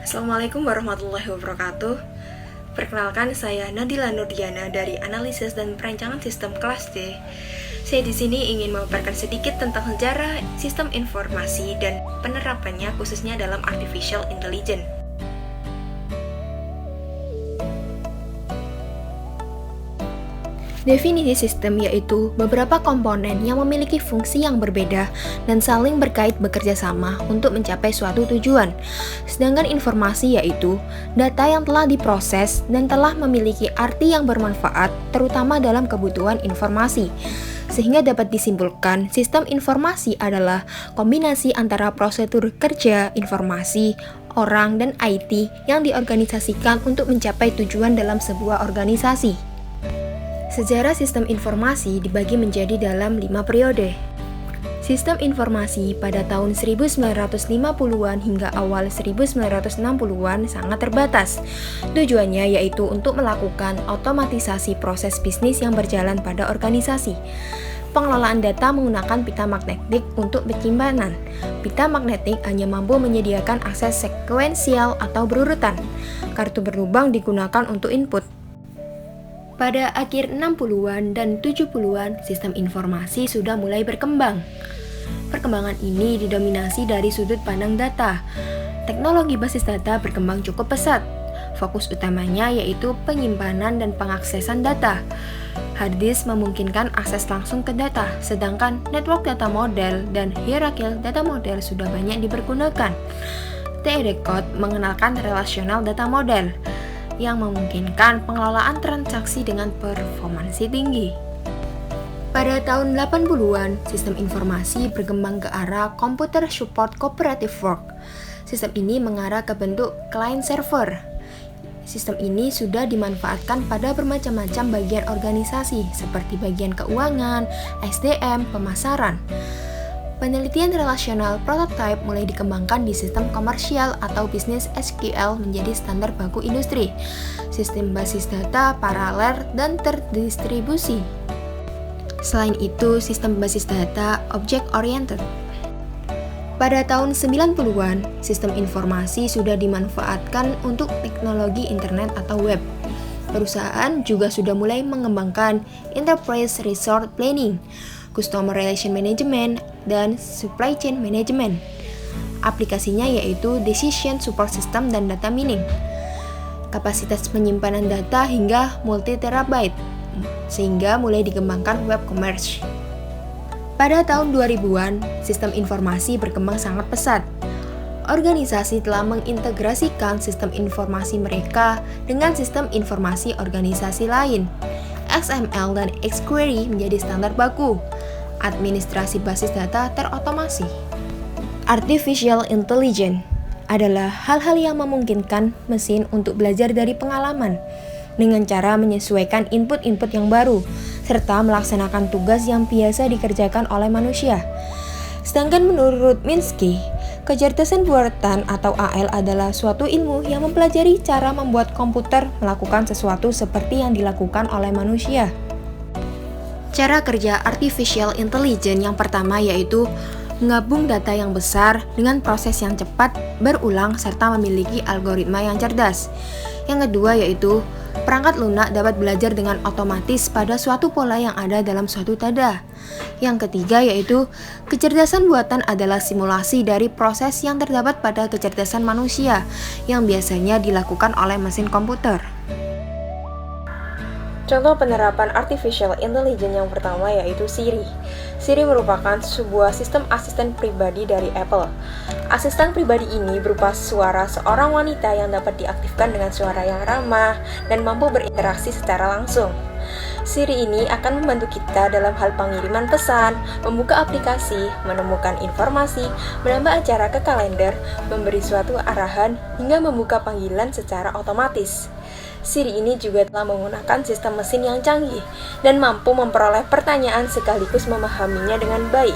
Assalamualaikum warahmatullahi wabarakatuh. Perkenalkan, saya Nadila Nurdiana dari Analisis dan Perancangan Sistem kelas D. Saya di sini ingin memaparkan sedikit tentang sejarah sistem informasi dan penerapannya khususnya dalam artificial intelligence. Definisi sistem yaitu beberapa komponen yang memiliki fungsi yang berbeda dan saling berkait bekerja sama untuk mencapai suatu tujuan. Sedangkan informasi yaitu data yang telah diproses dan telah memiliki arti yang bermanfaat terutama dalam kebutuhan informasi. Sehingga dapat disimpulkan sistem informasi adalah kombinasi antara prosedur kerja, informasi, orang, dan IT yang diorganisasikan untuk mencapai tujuan dalam sebuah organisasi. Sejarah sistem informasi dibagi menjadi dalam 5 periode. Sistem informasi pada tahun 1950-an hingga awal 1960-an sangat terbatas. Tujuannya yaitu untuk melakukan otomatisasi proses bisnis yang berjalan pada organisasi. Pengelolaan data menggunakan pita magnetik untuk penyimpanan. Pita magnetik hanya mampu menyediakan akses sekuensial atau berurutan. Kartu berlubang digunakan untuk input. Pada akhir 60-an dan 70-an, sistem informasi sudah mulai berkembang. Perkembangan ini didominasi dari sudut pandang data. Teknologi basis data berkembang cukup pesat. Fokus utamanya yaitu penyimpanan dan pengaksesan data. Hard disk memungkinkan akses langsung ke data, sedangkan network data model dan hierarchical data model sudah banyak dipergunakan. T-Record mengenalkan relational data model yang memungkinkan pengelolaan transaksi dengan performansi tinggi. Pada tahun 80-an, sistem informasi berkembang ke arah Computer Support Cooperative Work. Sistem ini mengarah ke bentuk client server. Sistem ini sudah dimanfaatkan pada bermacam-macam bagian organisasi seperti bagian keuangan, SDM, pemasaran. Penelitian relasional prototype mulai dikembangkan di sistem komersial atau bisnis SQL menjadi standar baku industri. Sistem basis data paralel dan terdistribusi. Selain itu, sistem basis data object oriented. Pada tahun 90-an, sistem informasi sudah dimanfaatkan untuk teknologi internet atau web. Perusahaan juga sudah mulai mengembangkan enterprise resource planning, customer relation management, dan supply chain management. Aplikasinya yaitu decision support system dan data mining. Kapasitas penyimpanan data hingga multi-terabyte, sehingga mulai dikembangkan web commerce. Pada tahun 2000-an, sistem informasi berkembang sangat pesat. Organisasi telah mengintegrasikan sistem informasi mereka dengan sistem informasi organisasi lain. XML dan XQuery menjadi standar baku. Administrasi basis data terotomasi. Artificial intelligence adalah hal-hal yang memungkinkan mesin untuk belajar dari pengalaman dengan cara menyesuaikan input-input yang baru serta melaksanakan tugas yang biasa dikerjakan oleh manusia. Sedangkan menurut Minsky, kecerdasan buatan atau AL adalah suatu ilmu yang mempelajari cara membuat komputer melakukan sesuatu seperti yang dilakukan oleh manusia. Cara kerja artificial intelligence yang pertama yaitu menggabung data yang besar dengan proses yang cepat, berulang, serta memiliki algoritma yang cerdas. Yang kedua yaitu perangkat lunak dapat belajar dengan otomatis pada suatu pola yang ada dalam suatu data. Yang ketiga yaitu kecerdasan buatan adalah simulasi dari proses yang terdapat pada kecerdasan manusia yang biasanya dilakukan oleh mesin komputer. Contoh penerapan artificial intelligence yang pertama yaitu Siri. Siri merupakan sebuah sistem asisten pribadi dari Apple. Asisten pribadi ini berupa suara seorang wanita yang dapat diaktifkan dengan suara yang ramah dan mampu berinteraksi secara langsung. Siri ini akan membantu kita dalam hal pengiriman pesan, membuka aplikasi, menemukan informasi, menambah acara ke kalender, memberi suatu arahan, hingga membuka panggilan secara otomatis. Siri ini juga telah menggunakan sistem mesin yang canggih dan mampu memperoleh pertanyaan sekaligus memahaminya dengan baik.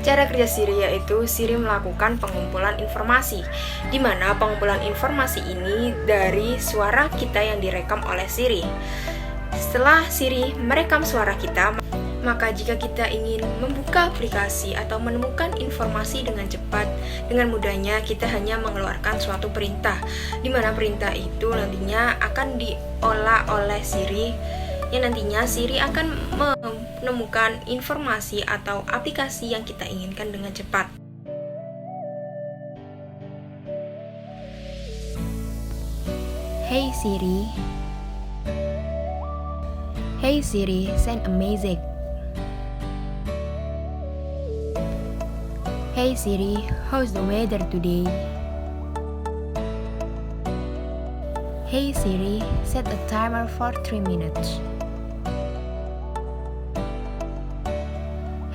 Cara kerja Siri yaitu Siri melakukan pengumpulan informasi, di mana pengumpulan informasi ini dari suara kita yang direkam oleh Siri. Setelah Siri merekam suara kita, Maka jika kita ingin membuka aplikasi atau menemukan informasi dengan cepat, dengan mudahnya kita hanya mengeluarkan suatu perintah, di mana perintah itu nantinya akan diolah oleh Siri, yang nantinya Siri akan menemukan informasi atau aplikasi yang kita inginkan dengan cepat. Hey Siri. Hey Siri, send a message. Hey Siri, how's the weather today? Hey Siri, set a timer for 3 minutes.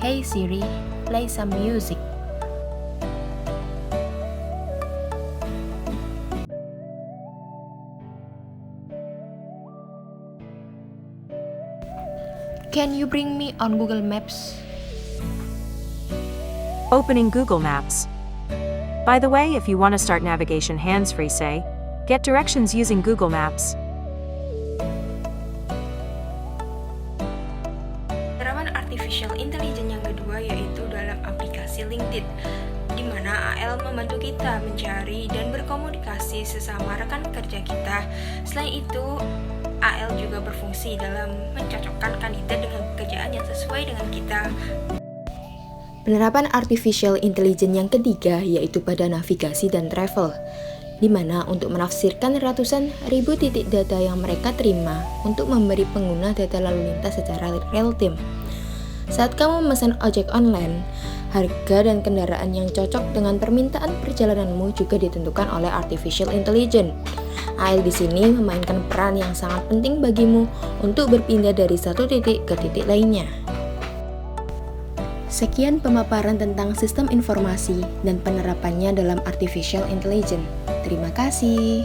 Hey Siri, play some music. Can you bring me on Google Maps? Opening Google Maps. By the way, if you want to start navigation hands-free, say, get directions using Google Maps. Penerapan artificial intelligence yang kedua yaitu dalam aplikasi LinkedIn, di mana AL membantu kita mencari dan berkomunikasi sesama rekan kerja kita. Selain itu, AL juga berfungsi dalam mencocokkan kandidat dengan pekerjaan yang sesuai dengan kita. Penerapan artificial intelligence yang ketiga yaitu pada navigasi dan travel, di mana untuk menafsirkan ratusan ribu titik data yang mereka terima untuk memberi pengguna data lalu lintas secara real time. Saat kamu memesan ojek online, harga dan kendaraan yang cocok dengan permintaan perjalananmu juga ditentukan oleh artificial intelligence. AL di sini memainkan peran yang sangat penting bagimu untuk berpindah dari satu titik ke titik lainnya. Sekian pemaparan tentang sistem informasi dan penerapannya dalam artificial intelligence. Terima kasih.